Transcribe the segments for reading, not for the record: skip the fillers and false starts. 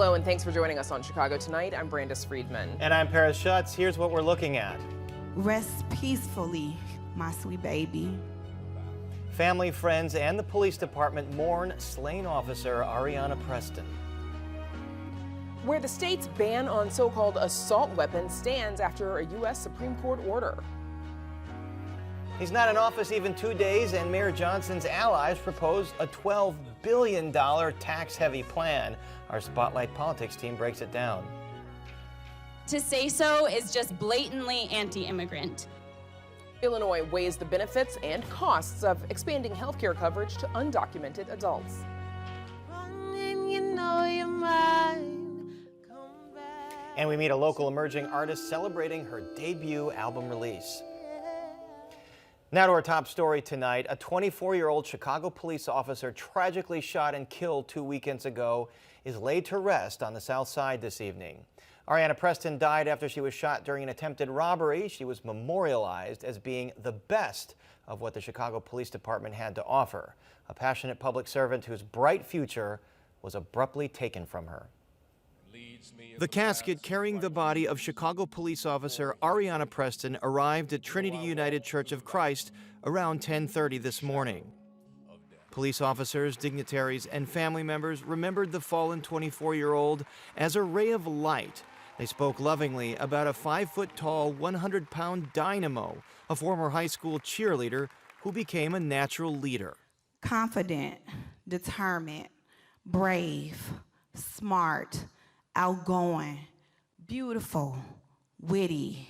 Hello, and thanks for joining us on Chicago Tonight. I'm Brandis Friedman. And I'm Paris Schutz. Here's what we're looking at. Rest peacefully, my sweet baby. Family, friends, and the police department mourn slain Officer Aréanah Preston. Where the state's ban on so-called assault weapons stands after a U.S. Supreme Court order. He's not in office even 2 days, and Mayor Johnson's allies propose a $12 billion tax-heavy plan. Our Spotlight Politics team breaks it down. To say so is just blatantly anti-immigrant. Illinois weighs the benefits and costs of expanding health care coverage to undocumented adults. And we meet a local emerging artist celebrating her debut album release. Now to our top story tonight. A 24-year-old Chicago police officer tragically shot and killed 2 weekends ago is laid to rest on the South Side this evening. Aréanah Preston died after she was shot during an attempted robbery. She was memorialized as being the best of what the Chicago Police Department had to offer. A passionate public servant whose bright future was abruptly taken from her. The casket carrying the body of Chicago police officer Aréanah Preston arrived at Trinity United Church of Christ around 10:30 this morning. Police officers, dignitaries, and family members remembered the fallen 24-year-old as a ray of light. They spoke lovingly about a 5-foot-tall, 100-pound dynamo, a former high school cheerleader who became a natural leader. Confident, determined, brave, smart, outgoing, beautiful, witty,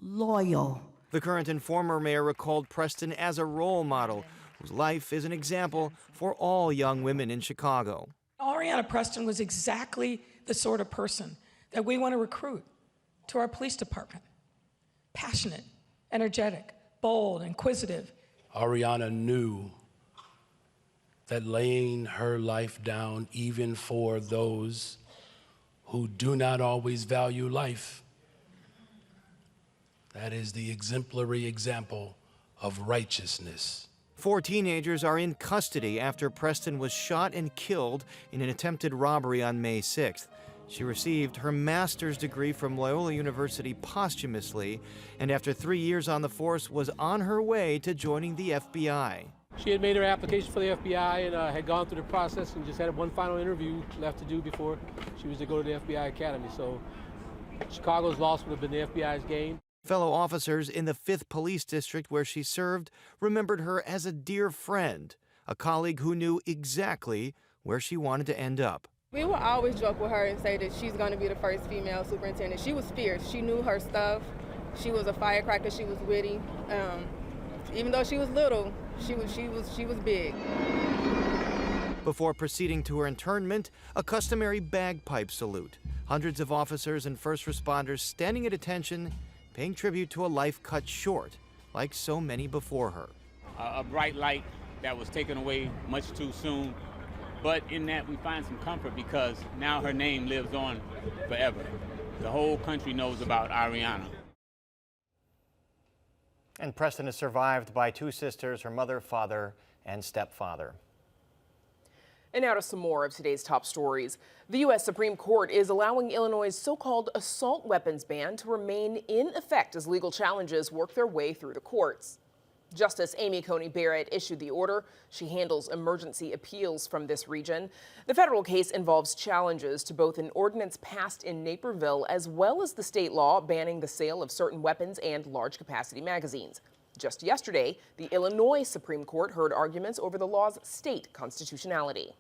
loyal. The current and former mayor recalled Preston as a role model whose life is an example for all young women in Chicago. Aréanah Preston was exactly the sort of person that we want to recruit to our police department. Passionate, energetic, bold, inquisitive. Aréanah knew that laying her life down even for those who do not always value life, that is the exemplary example of righteousness. 4 teenagers are in custody after Preston was shot and killed in an attempted robbery on May 6th. She received her master's degree from Loyola University posthumously, and after 3 years on the force was on her way to joining the FBI. She had made her application for the FBI and had gone through the process and just had one final interview left to do before she was to go to the FBI Academy. So Chicago's loss would have been the FBI's gain. Fellow officers in the 5th Police District where she served remembered her as a dear friend, a colleague who knew exactly where she wanted to end up. We would always joke with her and say that she's going to be the first female superintendent. She was fierce. She knew her stuff. She was a firecracker. She was witty. Even though she was little, she was big. Before proceeding to her internment, a customary bagpipe salute. Hundreds of officers and first responders standing at attention, paying tribute to a life cut short, like so many before her. A bright light that was taken away much too soon, but in that we find some comfort because now her name lives on forever. The whole country knows about Aréanah. And Preston is survived by 2 sisters, her mother, father, and stepfather. And now to some more of today's top stories. The U.S. Supreme Court is allowing Illinois' so-called assault weapons ban to remain in effect as legal challenges work their way through the courts. Justice Amy Coney Barrett issued the order. She handles emergency appeals from this region. The federal case involves challenges to both an ordinance passed in Naperville as well as the state law banning the sale of certain weapons and large-capacity magazines. Just yesterday, the Illinois Supreme Court heard arguments over the law's state constitutionality.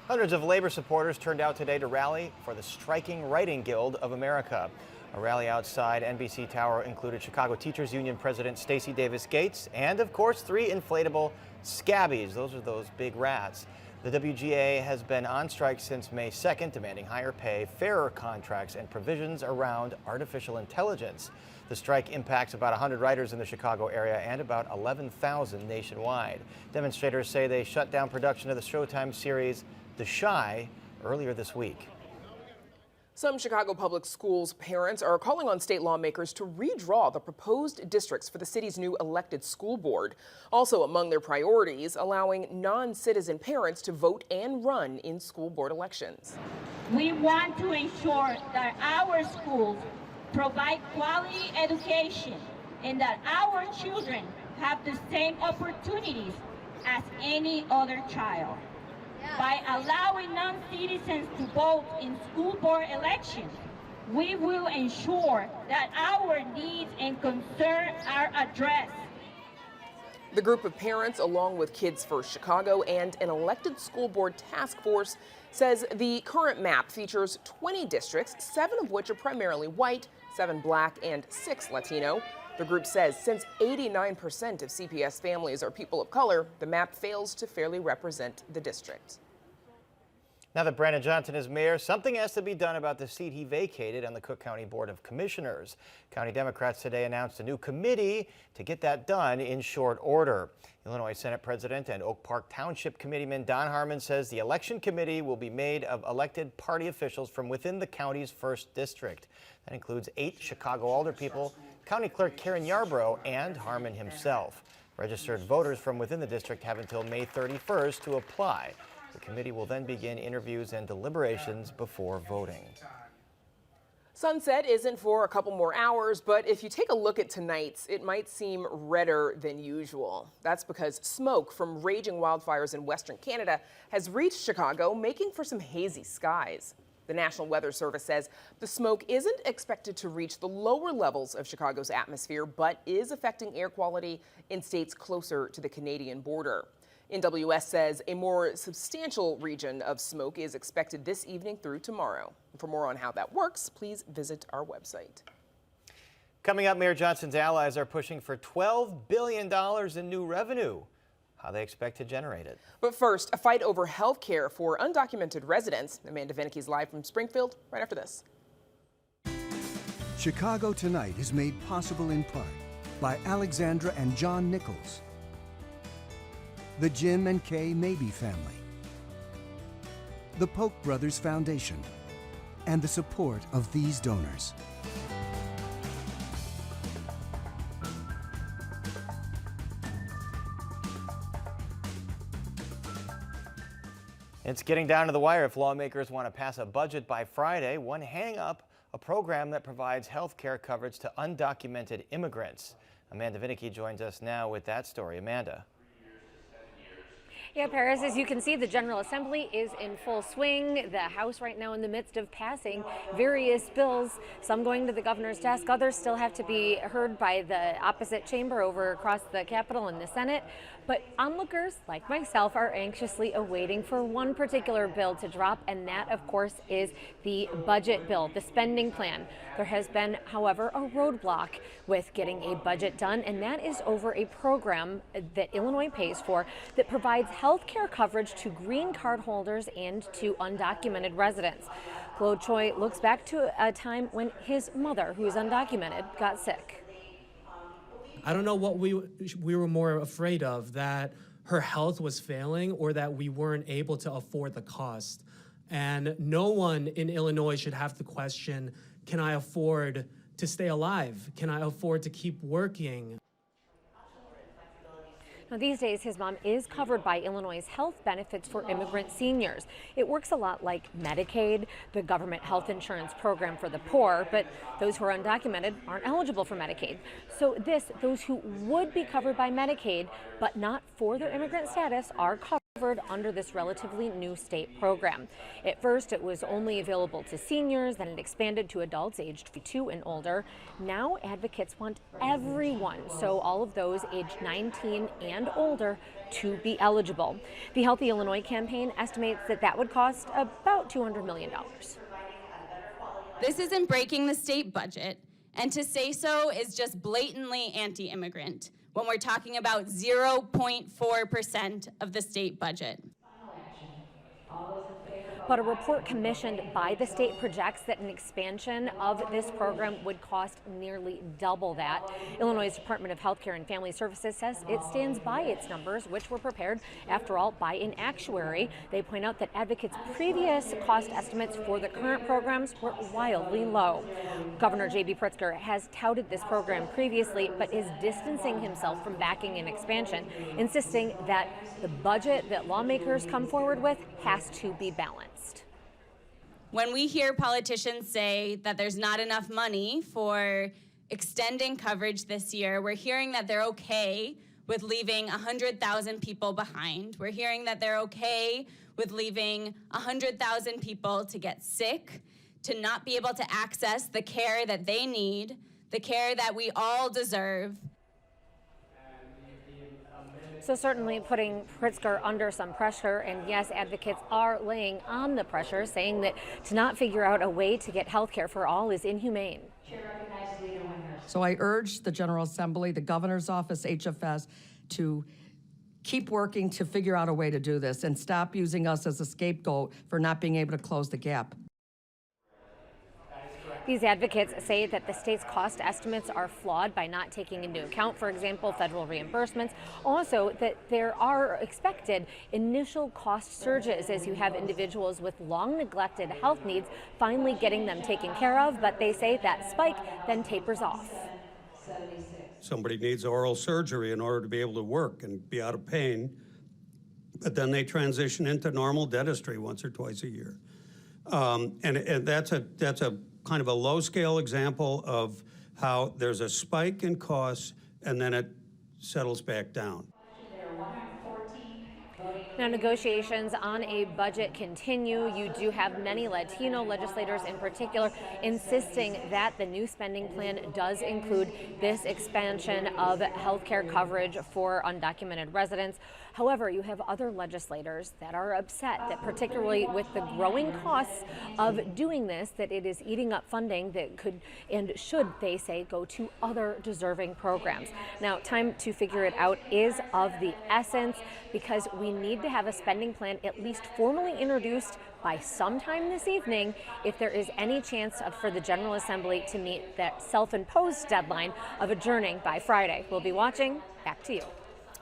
Hundreds of labor supporters turned out today to rally for the Striking Writing Guild of America. A rally outside NBC Tower included Chicago Teachers Union President Stacey Davis Gates and, of course, 3 inflatable scabbies. Those are those big rats. The WGA has been on strike since May 2nd, demanding higher pay, fairer contracts, and provisions around artificial intelligence. The strike impacts about 100 writers in the Chicago area and about 11,000 nationwide. Demonstrators say they shut down production of the Showtime series The Chi earlier this week. Some Chicago Public Schools parents are calling on state lawmakers to redraw the proposed districts for the city's new elected school board. Also among their priorities, allowing non-citizen parents to vote and run in school board elections. We want to ensure that our schools provide quality education and that our children have the same opportunities as any other child. By allowing non-citizens to vote in school board elections, we will ensure that our needs and concerns are addressed. The group of parents, along with Kids First Chicago and an elected school board task force, says the current map features 20 districts, 7 of which are primarily white, 7 black, and 6 Latino. The group says since 89% of CPS families are people of color, the map fails to fairly represent the district. Now that Brandon Johnson is mayor, something has to be done about the seat he vacated on the Cook County Board of Commissioners. County Democrats today announced a new committee to get that done in short order. Illinois Senate President and Oak Park Township Committeeman Don Harmon says the election committee will be made of elected party officials from within the county's 1st district. That includes 8 Chicago alderpeople, County Clerk Karen Yarbrough, and Harmon himself. Registered voters from within the district have until May 31st to apply. The committee will then begin interviews and deliberations before voting. Sunset isn't for a couple more hours, but if you take a look at tonight's, it might seem redder than usual. That's because smoke from raging wildfires in Western Canada has reached Chicago, making for some hazy skies. The National Weather Service says the smoke isn't expected to reach the lower levels of Chicago's atmosphere, but is affecting air quality in states closer to the Canadian border. NWS says a more substantial region of smoke is expected this evening through tomorrow. For more on how that works, please visit our website. Coming up, Mayor Johnson's allies are pushing for $12 billion in new revenue. How they expect to generate it. But first, a fight over health care for undocumented residents. Amanda Vinicki's live from Springfield right after this. Chicago Tonight is made possible in part by Alexandra and John Nichols, the Jim and Kay Mabey family, the Polk Brothers Foundation, and the support of these donors. It's getting down to the wire if lawmakers want to pass a budget by Friday. One hang-up, a program that provides health care coverage to undocumented immigrants. Amanda Vinicki joins us now with that story. Amanda. Yeah, Paris, as you can see, the General Assembly is in full swing. The House right now in the midst of passing various bills, some going to the governor's desk, others still have to be heard by the opposite chamber over across the Capitol and the Senate. But onlookers like myself are anxiously awaiting for one particular bill to drop, and that, of course, is the budget bill, the spending plan. There has been, however, a roadblock with getting a budget done, and that is over a program that Illinois pays for that provides health care coverage to green card holders and to undocumented residents. Claude Choi looks back to a time when his mother, who is undocumented, got sick. I don't know what we were more afraid of, that her health was failing or that we weren't able to afford the cost. And no one in Illinois should have to question, can I afford to stay alive? Can I afford to keep working? Now, these days, his mom is covered by Illinois' health benefits for immigrant seniors. It works a lot like Medicaid, the government health insurance program for the poor, but those who are undocumented aren't eligible for Medicaid. So those who would be covered by Medicaid, but not for their immigrant status, are covered under this relatively new state program. At first, it was only available to seniors, then it expanded to adults aged 2 and older. Now, advocates want everyone, so all of those aged 19 and older, to be eligible. The Healthy Illinois campaign estimates that would cost about $200 million. This isn't breaking the state budget, and to say so is just blatantly anti-immigrant when we're talking about 0.4% of the state budget. but a report commissioned by the state projects that an expansion of this program would cost nearly double that. Illinois' Department of Healthcare and Family Services says it stands by its numbers, which were prepared, after all, by an actuary. They point out that advocates' previous cost estimates for the current programs were wildly low. Governor J.B. Pritzker has touted this program previously, but is distancing himself from backing an expansion, insisting that the budget that lawmakers come forward with has to be balanced. When we hear politicians say that there's not enough money for extending coverage this year, we're hearing that they're okay with leaving 100,000 people behind. We're hearing that they're okay with leaving 100,000 people to get sick, to not be able to access the care that they need, the care that we all deserve. So certainly putting Pritzker under some pressure, and yes, advocates are laying on the pressure, saying that to not figure out a way to get health care for all is inhumane. So I urge the General Assembly, the Governor's Office, HFS, to keep working to figure out a way to do this and stop using us as a scapegoat for not being able to close the gap. These advocates say that the state's cost estimates are flawed by not taking into account, for example, federal reimbursements. Also, that there are expected initial cost surges as you have individuals with long neglected health needs finally getting them taken care of, but they say that spike then tapers off. Somebody needs oral surgery in order to be able to work and be out of pain, but then they transition into normal dentistry once or twice a year. And that's a kind of a low-scale example of how there's a spike in costs and then it settles back down. Now, negotiations on a budget continue. You do have many Latino legislators in particular insisting that the new spending plan does include this expansion of health care coverage for undocumented residents. However, you have other legislators that are upset that particularly with the growing costs of doing this, that it is eating up funding that could and should, they say, go to other deserving programs. Now, time to figure it out is of the essence because we need to have a spending plan at least formally introduced by sometime this evening if there is any chance for the General Assembly to meet that self-imposed deadline of adjourning by Friday. We'll be watching. Back to you.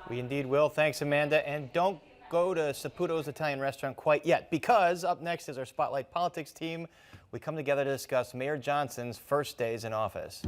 We indeed will. Thanks, Amanda. And don't go to Saputo's Italian restaurant quite yet, because up next is our Spotlight Politics team. We come together to discuss Mayor Johnson's first days in office.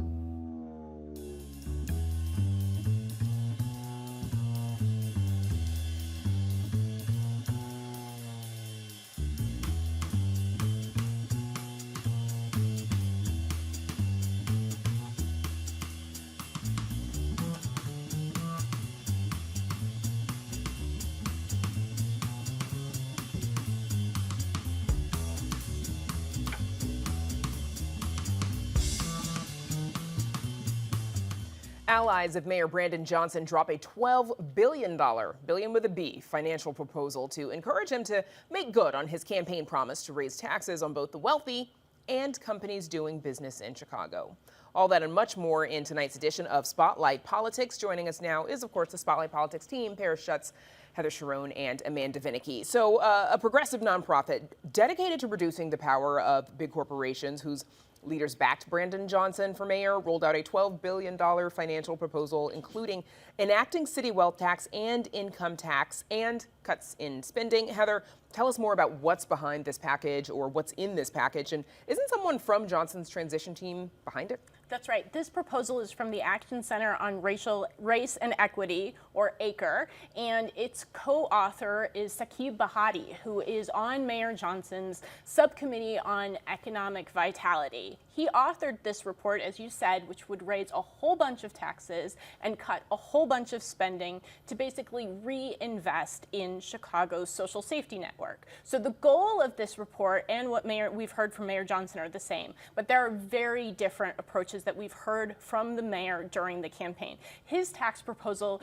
Allies of Mayor Brandon Johnson drop a $12 billion, billion with a B, financial proposal to encourage him to make good on his campaign promise to raise taxes on both the wealthy and companies doing business in Chicago. All that and much more in tonight's edition of Spotlight Politics. Joining us now is, of course, the Spotlight Politics team, Paris Schutz, Heather Sharon, and Amanda Vinicky. So a progressive nonprofit dedicated to reducing the power of big corporations whose leaders backed Brandon Johnson for mayor rolled out a $12 billion financial proposal, including enacting city wealth tax and income tax and cuts in spending. Heather, tell us more about what's behind this package or what's in this package. And isn't someone from Johnson's transition team behind it? That's right. This proposal is from the Action Center on Race and Equity, or ACRE, and its co-author is Saqib Bahati, who is on Mayor Johnson's subcommittee on economic vitality. He authored this report, as you said, which would raise a whole bunch of taxes and cut a whole bunch of spending to basically reinvest in Chicago's social safety network. So the goal of this report and what we've heard from Mayor Johnson are the same, but there are very different approaches that we've heard from the mayor during the campaign. His tax proposal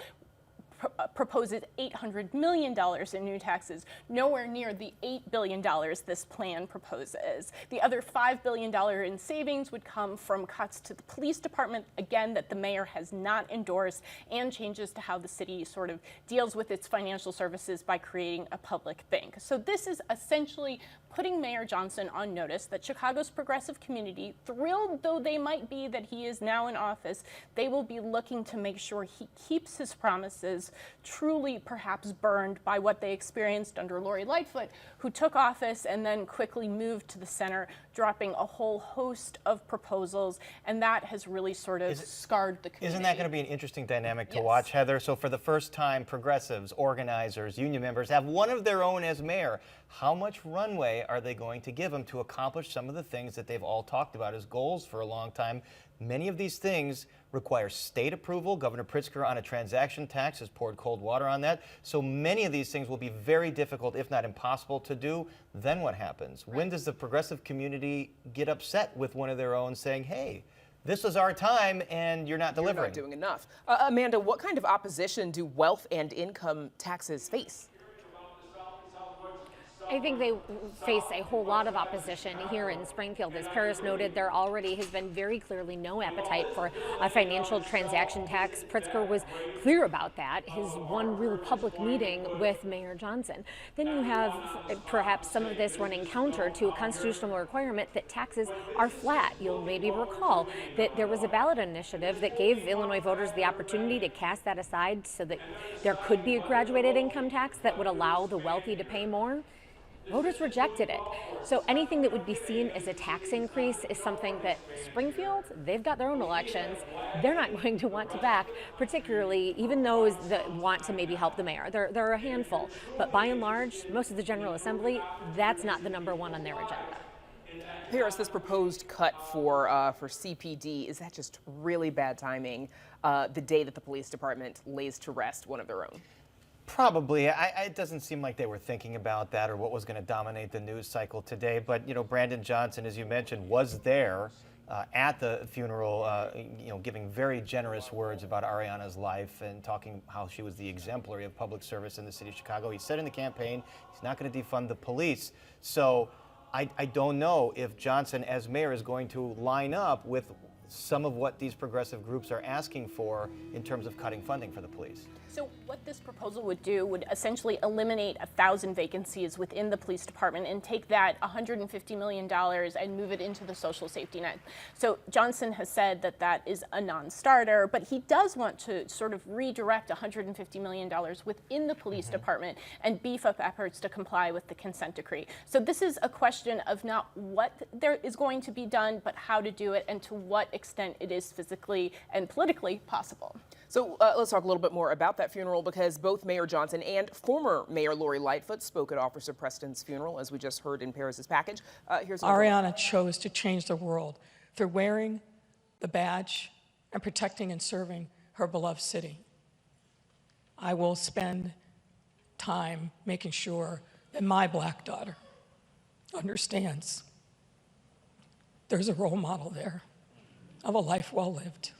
proposes $800 million in new taxes, nowhere near the $8 billion this plan proposes. The other $5 billion in savings would come from cuts to the police department, again, that the mayor has not endorsed, and changes to how the city sort of deals with its financial services by creating a public bank. So this is essentially putting Mayor Johnson on notice that Chicago's progressive community, thrilled though they might be that he is now in office, they will be looking to make sure he keeps his promises, truly perhaps burned by what they experienced under Lori Lightfoot, who took office and then quickly moved to the center, dropping a whole host of proposals, and that has really sort of scarred the community. Isn't that going to be an interesting dynamic to watch, Heather? So for the first time, progressives, organizers, union members have one of their own as mayor. How much runway are they going to give him to accomplish some of the things that they've all talked about as goals for a long time? Many of these things require state approval. Governor Pritzker on a transaction tax has poured cold water on that. So many of these things will be very difficult, if not impossible to do. Then what happens? When does the progressive community get upset with one of their own saying, hey, this is our time and you're not delivering? You're not doing enough. Amanda, what kind of opposition do wealth and income taxes face? I think they face a whole lot of opposition here in Springfield. As Paris noted, there already has been very clearly no appetite for a financial transaction tax. Pritzker was clear about that, his one real public meeting with Mayor Johnson. Then you have perhaps some of this running counter to a constitutional requirement that taxes are flat. You'll maybe recall that there was a ballot initiative that gave Illinois voters the opportunity to cast that aside so that there could be a graduated income tax that would allow the wealthy to pay more. Voters rejected it. So anything that would be seen as a tax increase is something that Springfield, they've got their own elections. They're not going to want to back, particularly even those that want to maybe help the mayor. There are a handful, but by and large, most of the General Assembly, that's not the number one on their agenda. Paris, this proposed cut for CPD, is that just really bad timing the day that the police department lays to rest one of their own? Probably. It doesn't seem like they were thinking about that or what was going to dominate the news cycle today. But, you know, Brandon Johnson, as you mentioned, was there at the funeral, giving very generous words about Aréanah's life and talking how she was the exemplary of public service in the city of Chicago. He said in the campaign he's not going to defund the police. So I don't know if Johnson, as mayor, is going to line up with some of what these progressive groups are asking for in terms of cutting funding for the police. So what this proposal would do would essentially eliminate 1,000 vacancies within the police department and take that $150 million and move it into the social safety net. So Johnson has said that that is a non-starter, but he does want to sort of redirect $150 million within the police department and beef up efforts to comply with the consent decree. So this is a question of not what there is going to be done, but how to do it and to what extent it is physically and politically possible. So let's talk a little bit more about that funeral, because both Mayor Johnson and former Mayor Lori Lightfoot spoke at Officer Preston's funeral, as we just heard in Paris's package. Here's Aréanah chose to change the world through wearing the badge and protecting and serving her beloved city. I will spend time making sure that my black daughter understands there's a role model there of a life well lived.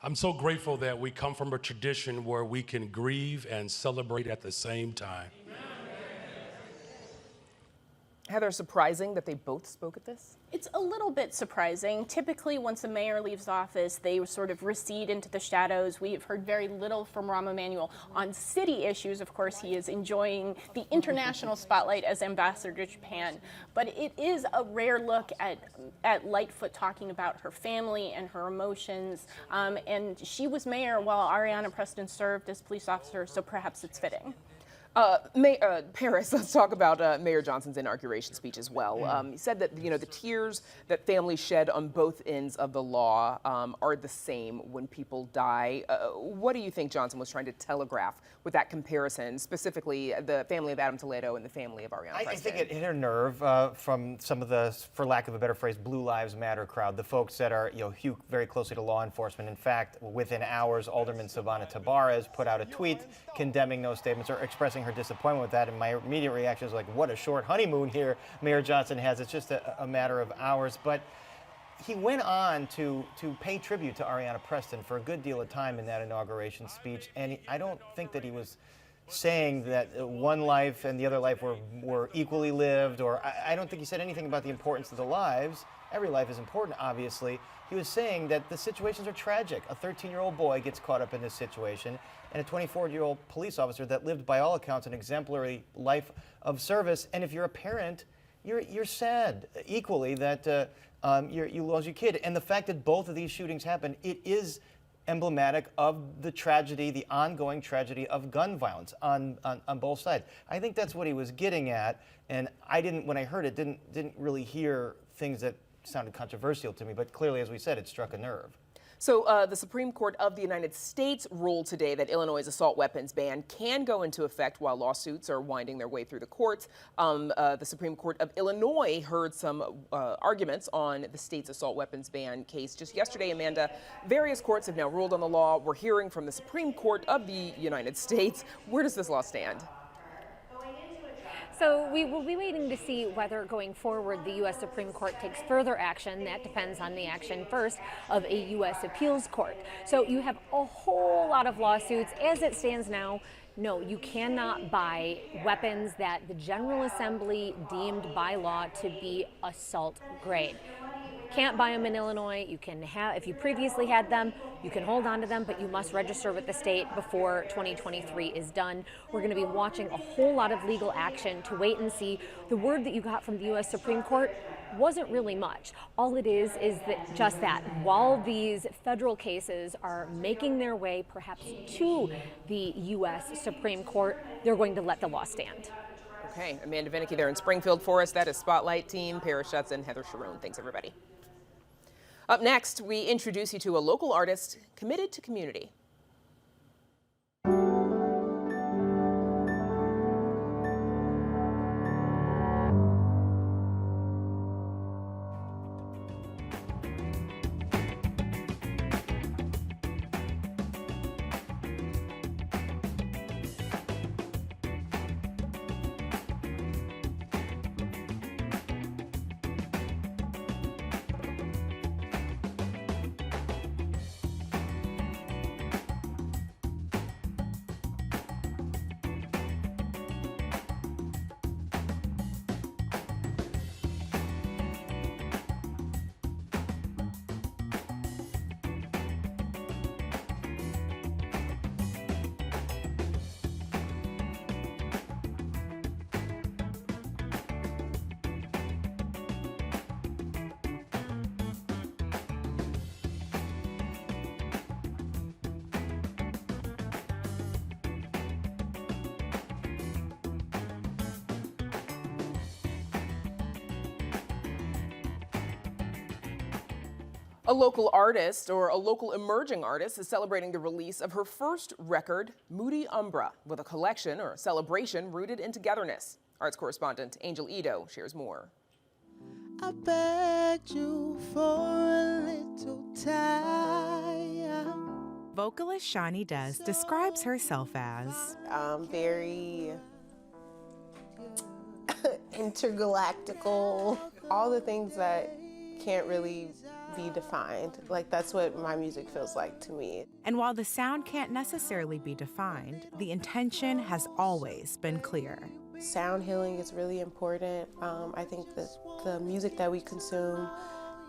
I'm so grateful that we come from a tradition where we can grieve and celebrate at the same time. Heather, surprising that they both spoke at this? It's a little bit surprising. Typically, once a mayor leaves office, they sort of recede into the shadows. We have heard very little from Rahm Emanuel on city issues. Of course, he is enjoying the international spotlight as ambassador to Japan. But it is a rare look at Lightfoot talking about her family and her emotions. And she was mayor while Aréanah Preston served as police officer, so perhaps it's fitting. Paris, let's talk about Mayor Johnson's inauguration speech as well. He said that, the tears that families shed on both ends of the law are the same when people die. What do you think Johnson was trying to telegraph with that comparison, specifically the family of Adam Toledo and the family of Aréanah Preston? I think it hit a nerve from some of the, for lack of a better phrase, Blue Lives Matter crowd, the folks that are hew very closely to law enforcement. In fact, within hours, Alderman Savannah Tabarez put out a tweet condemning those statements or expressing her disappointment with that, and my immediate reaction is like, what a short honeymoon here Mayor Johnson has. It's just a matter of hours. But he went on to pay tribute to Aréanah Preston for a good deal of time in that inauguration speech, and I don't think that he was saying that one life and the other life were equally lived, or I don't think he said anything about the importance of the lives. Every life is important, obviously. He was saying that the situations are tragic. A 13-year-old boy gets caught up in this situation, and a 24-year-old police officer that lived, by all accounts, an exemplary life of service. And if you're a parent, you're sad equally that you lost your kid. And the fact that both of these shootings happened, it is emblematic of the tragedy, the ongoing tragedy of gun violence on both sides. I think that's what he was getting at, and when I heard it, didn't really hear things that sounded controversial to me, but clearly, as we said, it struck a nerve. So the Supreme Court of the United States ruled today that Illinois' assault weapons ban can go into effect while lawsuits are winding their way through the courts. The Supreme Court of Illinois heard some arguments on the state's assault weapons ban case just yesterday, Amanda. Various courts have now ruled on the law. We're hearing from the Supreme Court of the United States. Where does this law stand? So we will be waiting to see whether going forward the U.S. Supreme Court takes further action. That depends on the action first of a U.S. appeals court. So you have a whole lot of lawsuits. As it stands now, no, you cannot buy weapons that the General Assembly deemed by law to be assault grade. Can't buy them in Illinois. You can have, if you previously had them, you can hold on to them, but you must register with the state before 2023 is done. We're going to be watching a whole lot of legal action to wait and see. The word that you got from the U.S. Supreme Court wasn't really much. All it is that just that while these federal cases are making their way perhaps to the U.S. Supreme Court, they're going to let the law stand. Okay, Amanda Vinicky there in Springfield for us. That is Spotlight Team, Paris Schutz and Heather Sharoon. Thanks, everybody. Up next, we introduce you to a local artist committed to community. A local artist, or a local emerging artist, is celebrating the release of her first record, Moody Umbra, with a collection or a celebration rooted in togetherness. Arts correspondent Angel Ito shares more. I begged you for a little time. Vocalist Shawnee Des describes herself as very intergalactical, all the things that can't really be defined. Like, that's what my music feels like to me. And while the sound can't necessarily be defined, the intention has always been clear. Sound healing is really important. I think that the music that we consume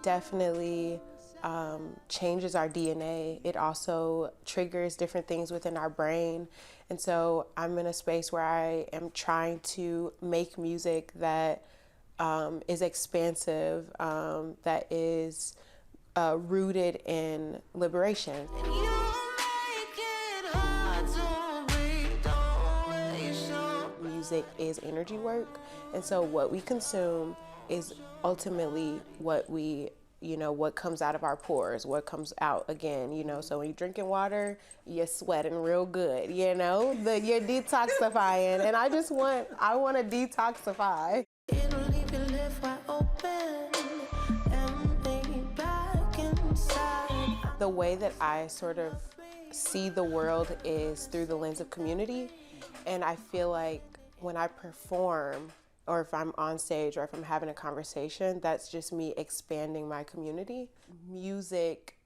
definitely changes our DNA. It also triggers different things within our brain. And so I'm in a space where I am trying to make music that is expansive, that is rooted in liberation. Music is energy work, and so what we consume is ultimately what we, what comes out of our pores, what comes out again, so when you're drinking water, you're sweating real good, you're detoxifying, and I want to detoxify. It'll leave your life wide open. The way that I sort of see the world is through the lens of community, and I feel like when I perform, or if I'm on stage or if I'm having a conversation, that's just me expanding my community. Music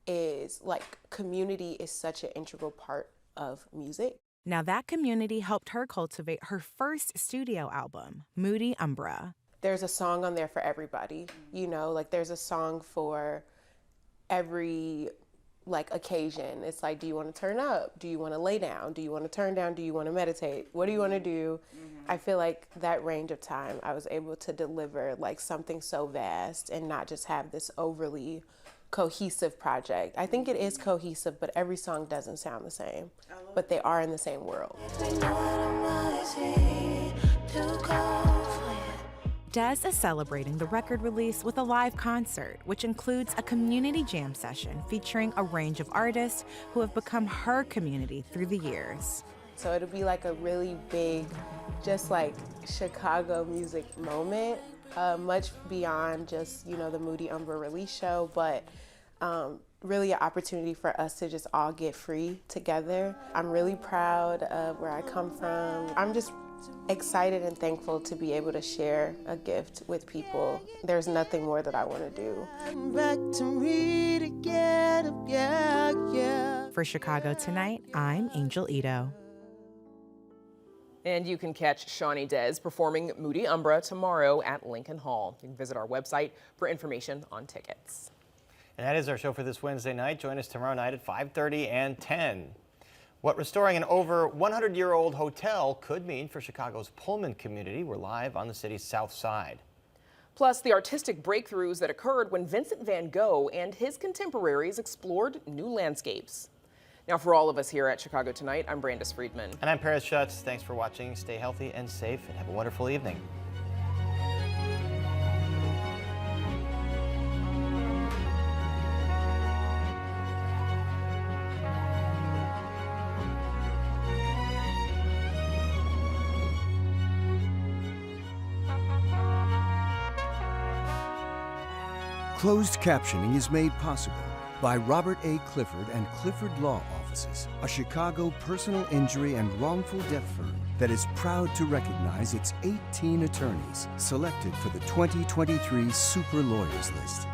is community is such an integral part of music. Now that community helped her cultivate her first studio album, Moody Umbra. There's a song on there for everybody, there's a song for every occasion. It's do you want to turn up? Do you want to lay down? Do you want to turn down? Do you want to meditate? What do you want to do? I feel like that range of time, I was able to deliver something so vast and not just have this overly cohesive project. I think it is cohesive, but every song doesn't sound the same, but they are in the same world. Des is celebrating the record release with a live concert, which includes a community jam session featuring a range of artists who have become her community through the years. So it'll be a really big, just Chicago music moment, much beyond just, the Moody Umbra release show, but really an opportunity for us to just all get free together. I'm really proud of where I come from. I'm just excited and thankful to be able to share a gift with people. There's nothing more that I want to do. For Chicago Tonight, I'm Angel Ito. And you can catch Shawnee Des performing Moody Umbra tomorrow at Lincoln Hall. You can visit our website for information on tickets. And that is our show for this Wednesday night. Join us tomorrow night at 5:30 and 10. What restoring an over 100-year-old hotel could mean for Chicago's Pullman community. We're live on the city's south side. Plus, the artistic breakthroughs that occurred when Vincent van Gogh and his contemporaries explored new landscapes. Now, for all of us here at Chicago Tonight, I'm Brandis Friedman. And I'm Paris Schutz. Thanks for watching. Stay healthy and safe, and have a wonderful evening. Closed captioning is made possible by Robert A. Clifford and Clifford Law Offices, a Chicago personal injury and wrongful death firm that is proud to recognize its 18 attorneys selected for the 2023 Super Lawyers List.